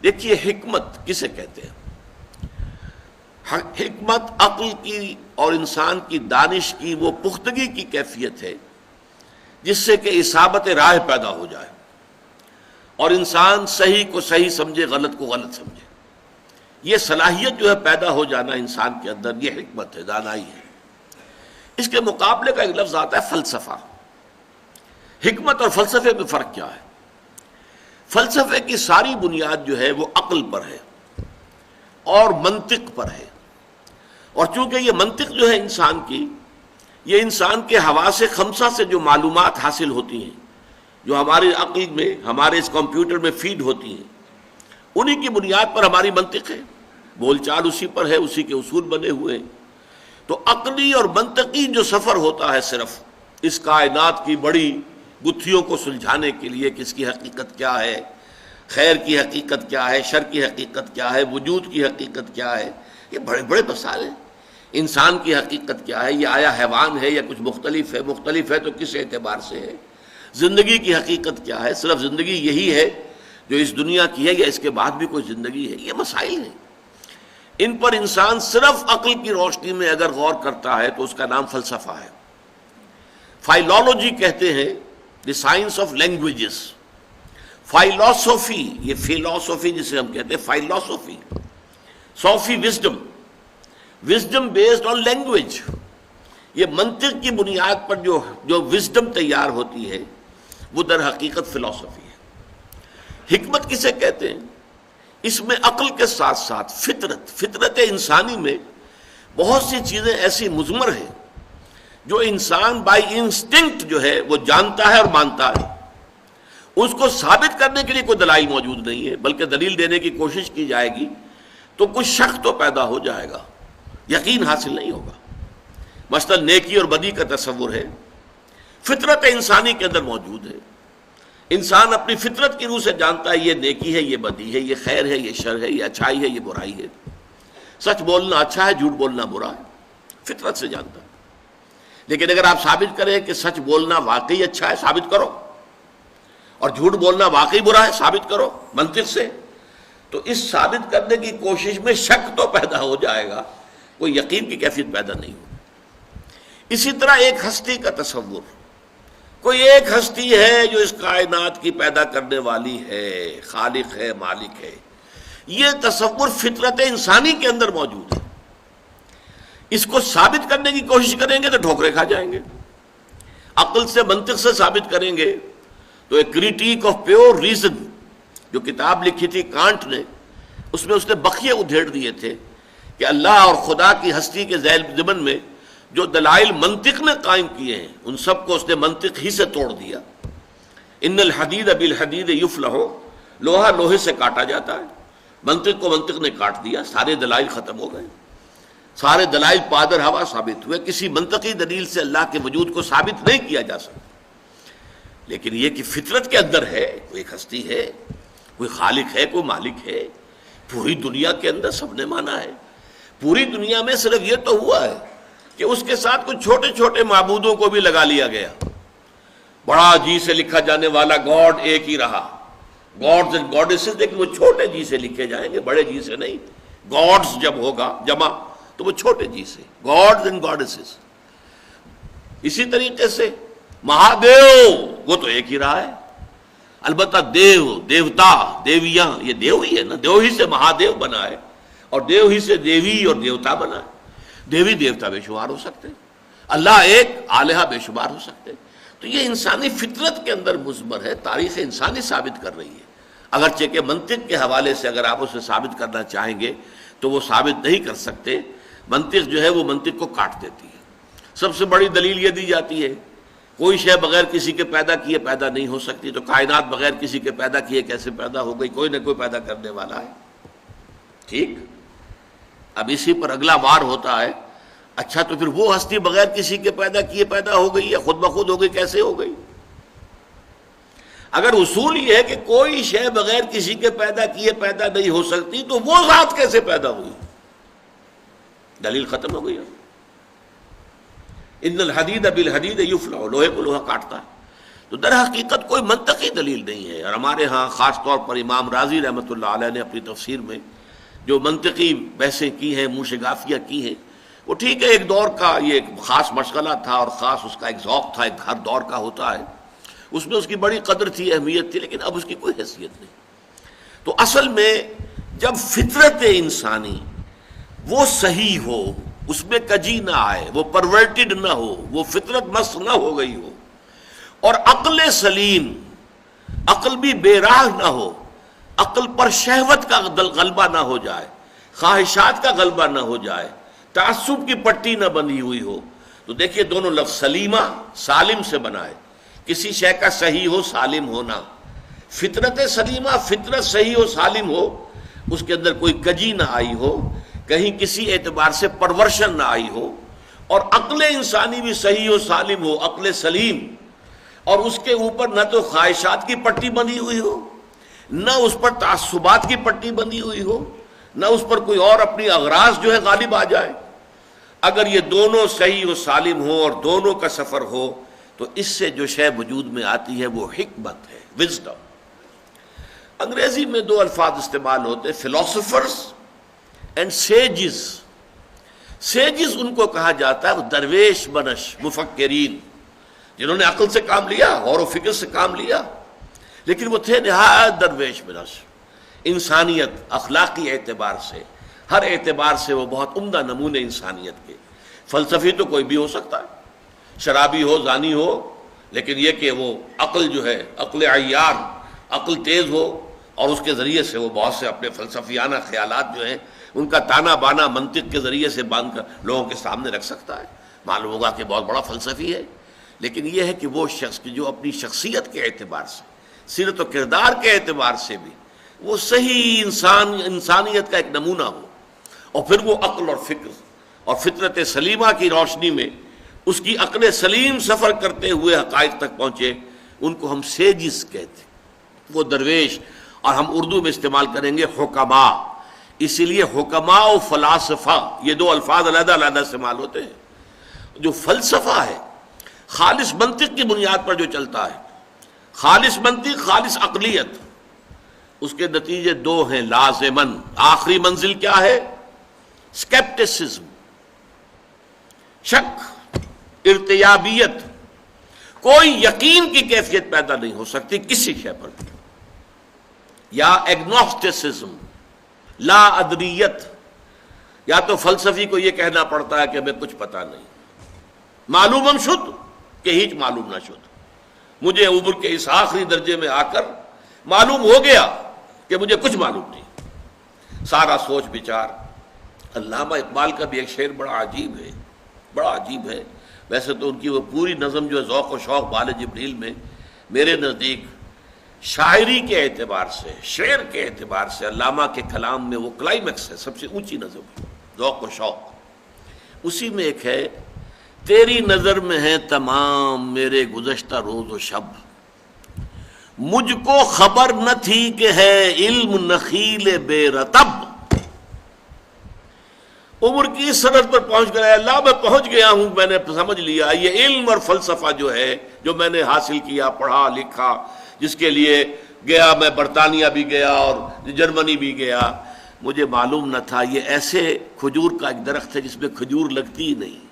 دیکھیے حکمت کسے کہتے ہیں؟ حکمت عقل کی اور انسان کی دانش کی وہ پختگی کی کیفیت ہے جس سے کہ اصابت راہ پیدا ہو جائے اور انسان صحیح کو صحیح سمجھے، غلط کو غلط سمجھے۔ یہ صلاحیت جو ہے پیدا ہو جانا انسان کے اندر، یہ حکمت ہے، دانائی ہے۔ اس کے مقابلے کا ایک لفظ آتا ہے فلسفہ۔ حکمت اور فلسفے میں فرق کیا ہے؟ فلسفے کی ساری بنیاد جو ہے وہ عقل پر ہے اور منطق پر ہے، اور چونکہ یہ منطق جو ہے انسان کی، یہ انسان کے حواس خمسہ سے جو معلومات حاصل ہوتی ہیں، جو ہماری عقل میں، ہمارے اس کمپیوٹر میں فیڈ ہوتی ہیں، انہی کی بنیاد پر ہماری منطق ہے، بول چال اسی پر ہے، اسی کے اصول بنے ہوئے ہیں۔ تو عقلی اور منطقی جو سفر ہوتا ہے صرف اس کائنات کی بڑی گتھیوں کو سلجھانے کے لیے کہ اس کی حقیقت کیا ہے، خیر کی حقیقت کیا ہے، شر کی حقیقت کیا ہے، وجود کی حقیقت کیا ہے، یہ بڑے بڑے مسائل ہیں۔ انسان کی حقیقت کیا ہے، یہ آیا حیوان ہے یا کچھ مختلف ہے، مختلف ہے تو کس اعتبار سے ہے، زندگی کی حقیقت کیا ہے، صرف زندگی یہی ہے جو اس دنیا کی ہے یا اس کے بعد بھی کوئی زندگی ہے، یہ مسائل ہیں۔ ان پر انسان صرف عقل کی روشنی میں اگر غور کرتا ہے تو اس کا نام فلسفہ ہے۔ فائلولوجی کہتے ہیں the science of languages, philosophy, یہ فلسفی جسے ہم کہتے ہیں، فائلوسفی، صوفی wisdom, wisdom based on language, یہ منطق کی بنیاد پر جو وزڈم تیار ہوتی ہے وہ در حقیقت فلسفی ہے۔ حکمت کسے کہتے ہیں؟ اس میں عقل کے ساتھ ساتھ فطرت انسانی میں بہت سی چیزیں ایسی مضمر ہیں جو انسان بائی انسٹنکٹ جو ہے وہ جانتا ہے اور مانتا ہے۔ اس کو ثابت کرنے کے لیے کوئی دلائل موجود نہیں ہے، بلکہ دلیل دینے کی کوشش کی جائے گی تو کچھ شک تو پیدا ہو جائے گا، یقین حاصل نہیں ہوگا۔ مثلا نیکی اور بدی کا تصور ہے، فطرت انسانی کے اندر موجود ہے۔ انسان اپنی فطرت کی روح سے جانتا ہے یہ نیکی ہے، یہ بدی ہے، یہ خیر ہے، یہ شر ہے، یہ اچھائی ہے، یہ برائی ہے، سچ بولنا اچھا ہے، جھوٹ بولنا برا ہے، فطرت سے جانتا ہے۔ لیکن اگر آپ ثابت کریں کہ سچ بولنا واقعی اچھا ہے، ثابت کرو، اور جھوٹ بولنا واقعی برا ہے، ثابت کرو منطق سے، تو اس ثابت کرنے کی کوشش میں شک تو پیدا ہو جائے گا، کوئی یقین کی کیفیت پیدا نہیں ہوگی۔ اسی طرح ایک ہستی کا تصور، کوئی ایک ہستی ہے جو اس کائنات کی پیدا کرنے والی ہے، خالق ہے، مالک ہے، یہ تصور فطرت انسانی کے اندر موجود ہے۔ اس کو ثابت کرنے کی کوشش کریں گے تو ٹھوکریں کھا جائیں گے، عقل سے منطق سے ثابت کریں گے تو ایک کریٹیک آف پیور ریزن جو کتاب لکھی تھی کانٹ نے، اس میں اس نے بقیے ادھیڑ دیے تھے کہ اللہ اور خدا کی ہستی کے ضمن میں جو دلائل منطق نے قائم کیے ہیں ان سب کو اس نے منطق ہی سے توڑ دیا۔ ان الحدید بالحدید یفلح، لوہا لوہے سے کاٹا جاتا ہے، منطق کو منطق نے کاٹ دیا، سارے دلائل ختم ہو گئے، سارے دلائل پادر ہوا ثابت ہوئے، کسی منطقی دلیل سے اللہ کے وجود کو ثابت نہیں کیا جا سکتا۔ لیکن یہ کہ فطرت کے اندر ہے، کوئی ایک ہستی ہے، کوئی خالق ہے، کوئی مالک ہے، پوری دنیا کے اندر سب نے مانا ہے۔ پوری دنیا میں صرف یہ تو ہوا ہے کہ اس کے ساتھ کچھ چھوٹے چھوٹے معبودوں کو بھی لگا لیا گیا، بڑا جی سے لکھا جانے والا گاڈ ایک ہی رہا، گاڈز اینڈ گاڈیسز، لیکن وہ چھوٹے جی سے لکھے جائیں گے، بڑے جی سے نہیں۔ گاڈز جب ہوگا جمع تو وہ چھوٹے جی سے، گاڈز اینڈ گاڈیسز۔ اسی طریقے سے مہادیو وہ تو ایک ہی رہا ہے، البتہ دیو، دیوتا، دیویاں، یہ دیو ہی ہے نا، دیو ہی سے مہادیو بنا ہے، اور دیو ہی سے دیوی اور دیوتا بنا ہے۔ دیوی دیوتا بے شمار ہو سکتے، اللہ ایک، الہہ بے شمار ہو سکتے۔ تو یہ انسانی فطرت کے اندر مضمر ہے، تاریخ انسانی ثابت کر رہی ہے، اگرچہ کہ منطق کے حوالے سے اگر آپ اسے ثابت کرنا چاہیں گے تو وہ ثابت نہیں کر سکتے، منطق جو ہے وہ منطق کو کاٹ دیتی ہے۔ سب سے بڑی دلیل یہ دی جاتی ہے کوئی شے بغیر کسی کے پیدا کیے پیدا نہیں ہو سکتی، تو کائنات بغیر کسی کے پیدا کیے کیسے پیدا ہو گئی؟ کوئی نہ کوئی پیدا کرنے والا ہے، ٹھیک؟ اب اسی پر اگلا وار ہوتا ہے، اچھا تو پھر وہ ہستی بغیر کسی کے پیدا کیے پیدا ہو گئی یا خود بخود ہو گئی؟ کیسے ہو گئی؟ اگر اصول یہ ہے کہ کوئی شے بغیر کسی کے پیدا کیے پیدا نہیں ہو سکتی تو وہ ذات کیسے پیدا ہوئی؟ دلیل ختم ہو گئی۔ ان الحدید بالحدید یفلح، لوہے کو لوہا کاٹتا ہے۔ تو در حقیقت کوئی منطقی دلیل نہیں ہے. اور ہمارے ہاں خاص طور پر امام راضی رحمۃ اللہ علیہ نے اپنی تفسیر میں جو منطقی بحثیں کی ہیں، موشگافیہ کی ہیں، وہ ٹھیک ہے، ایک دور کا یہ ایک خاص مشغلہ تھا اور خاص اس کا ایک ذوق تھا، ایک ہر دور کا ہوتا ہے، اس میں اس کی بڑی قدر تھی، اہمیت تھی، لیکن اب اس کی کوئی حیثیت نہیں. تو اصل میں جب فطرت انسانی وہ صحیح ہو، اس میں کجی نہ آئے، وہ پرورٹڈ نہ ہو، وہ فطرت مست نہ ہو گئی ہو، اور عقل سلیم، عقل بھی بے راہ نہ ہو، عقل پر شہوت کا غلبہ نہ ہو جائے، خواہشات کا غلبہ نہ ہو جائے، تعصب کی پٹی نہ بندھی ہوئی ہو. تو دیکھیے دونوں لفظ سلیمہ سالم سے بنائے، کسی شے کا صحیح ہو، سالم ہونا. فطرت سلیمہ، فطرت صحیح ہو، سالم ہو، اس کے اندر کوئی کجی نہ آئی ہو، کہیں کسی اعتبار سے پرورشن نہ آئی ہو، اور عقل انسانی بھی صحیح ہو، سالم ہو، عقل سلیم، اور اس کے اوپر نہ تو خواہشات کی پٹی بندھی ہوئی ہو، نہ اس پر تعصبات کی پٹی بندھی ہوئی ہو، نہ اس پر کوئی اور اپنی اغراض جو ہے غالب آ جائے. اگر یہ دونوں صحیح و سالم ہو اور دونوں کا سفر ہو تو اس سے جو شے وجود میں آتی ہے وہ حکمت ہے، وزڈم. انگریزی میں دو الفاظ استعمال ہوتے ہیں، فلاسفرز اینڈ سیجز. سیجز ان کو کہا جاتا ہے درویش بنش مفکرین، جنہوں نے عقل سے کام لیا، غور و فکر سے کام لیا، لیکن وہ تھے نہایت درویش بنش. انسانیت، اخلاقی اعتبار سے، ہر اعتبار سے وہ بہت عمدہ نمونے انسانیت کے. فلسفی تو کوئی بھی ہو سکتا ہے، شرابی ہو، زانی ہو، لیکن یہ کہ وہ عقل جو ہے، عقل عیار، عقل تیز ہو، اور اس کے ذریعے سے وہ بہت سے اپنے فلسفیانہ خیالات جو ہیں ان کا تانا بانا منطق کے ذریعے سے باندھ کر لوگوں کے سامنے رکھ سکتا ہے. معلوم ہوگا کہ بہت بڑا فلسفی ہے. لیکن یہ ہے کہ وہ شخص کی جو اپنی شخصیت کے اعتبار سے، سیرت و کردار کے اعتبار سے بھی وہ صحیح انسانیت کا ایک نمونہ ہو، اور پھر وہ عقل اور فکر اور فطرت سلیمہ کی روشنی میں اس کی عقل سلیم سفر کرتے ہوئے حقائق تک پہنچے. ان کو ہم سیجز کہتے ہیں، وہ درویش. اور ہم اردو میں استعمال کریں گے حکما. اسی لیے حکما و فلاسفہ یہ دو الفاظ علیحدہ علیحدہ استعمال ہوتے ہیں. جو فلسفہ ہے خالص منطق کی بنیاد پر جو چلتا ہے، خالص منطق، خالص عقلیت، اس کے نتیجے دو ہیں لازماً. آخری منزل کیا ہے؟ اسکیپٹسزم، شک، ارتیابیت. کوئی یقین کی کیفیت پیدا نہیں ہو سکتی کسی شے پر. یا ایگنوسٹسزم، لا ادریت. یا تو فلسفی کو یہ کہنا پڑتا ہے کہ ہمیں کچھ پتا نہیں، معلوم ہم شد کہ ہیچ معلوم نہ شد. مجھے عمر کے اس آخری درجے میں آ کر معلوم ہو گیا کہ مجھے کچھ معلوم نہیں. سارا سوچ بچار. علامہ اقبال کا بھی ایک شعر بڑا عجیب ہے، بڑا عجیب ہے. ویسے تو ان کی وہ پوری نظم جو ہے ذوق و شوق بال جبریل میں، میرے نزدیک شاعری کے اعتبار سے، شعر کے اعتبار سے علامہ کے کلام میں وہ کلائمیکس ہے، سب سے اونچی نظم، ذوق و شوق. اسی میں ایک ہے، تیری نظر میں ہے تمام میرے گزشتہ روز و شب، مجھ کو خبر نہ تھی کہ ہے علم نخیل بے رطب. عمر کی اس سرحد پر پہنچ گیا، اللہ میں پہنچ گیا ہوں، میں نے سمجھ لیا یہ علم اور فلسفہ جو ہے، جو میں نے حاصل کیا، پڑھا لکھا، جس کے لیے گیا، میں برطانیہ بھی گیا اور جرمنی بھی گیا، مجھے معلوم نہ تھا یہ ایسے کھجور کا ایک درخت ہے جس میں کھجور لگتی ہی نہیں.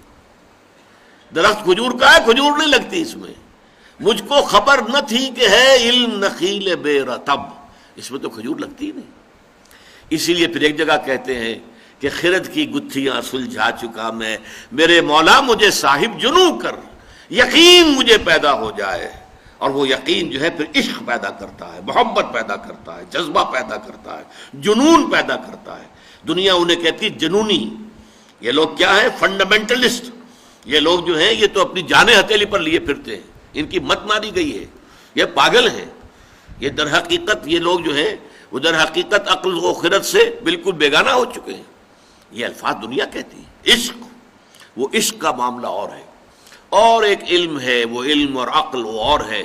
درخت کھجور کا ہے، کھجور نہیں لگتی اس میں. مجھ کو خبر نہ تھی کہ ہے علم نخیل بے رطب، اس میں تو کھجور لگتی ہی نہیں. اسی لیے پھر ایک جگہ کہتے ہیں کہ خرد کی گتھیاں سلجھا چکا میں، میرے مولا مجھے صاحب جنوں کر، یقین مجھے پیدا ہو جائے. اور وہ یقین جو ہے پھر عشق پیدا کرتا ہے، محبت پیدا کرتا ہے، جذبہ پیدا کرتا ہے، جنون پیدا کرتا ہے. دنیا انہیں کہتی جنونی. یہ لوگ کیا ہے؟ فنڈامنٹلسٹ. یہ لوگ جو ہیں یہ تو اپنی جانیں ہتھیلی پر لیے پھرتے ہیں، ان کی مت ماری گئی ہے، یہ پاگل ہیں. یہ در حقیقت یہ لوگ جو ہیں وہ در حقیقت عقل و خرد سے بالکل بیگانہ ہو چکے ہیں. یہ الفاظ دنیا کہتی ہے. عشق، وہ عشق کا معاملہ اور ہے، اور ایک علم ہے، وہ علم اور عقل وہ اور ہے.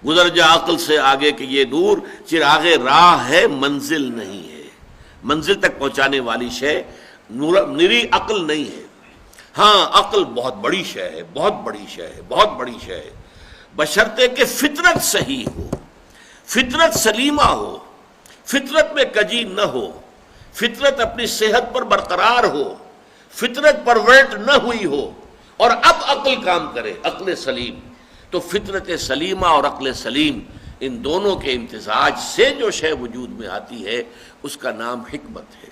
گزر جا عقل سے آگے کہ یہ دور چراغ راہ ہے، منزل نہیں ہے. منزل تک پہنچانے والی شے نری عقل نہیں ہے. ہاں عقل بہت بڑی شے ہے، بہت بڑی شے ہے، بہت بڑی شے ہے. بشرطے کہ فطرت صحیح ہو، فطرت سلیمہ ہو، فطرت میں کجی نہ ہو، فطرت اپنی صحت پر برقرار ہو، فطرت پرورٹ نہ ہوئی ہو، اور اب عقل کام کرے، عقل سلیم. تو فطرت سلیمہ اور عقل سلیم، ان دونوں کے امتزاج سے جو شے وجود میں آتی ہے اس کا نام حکمت ہے.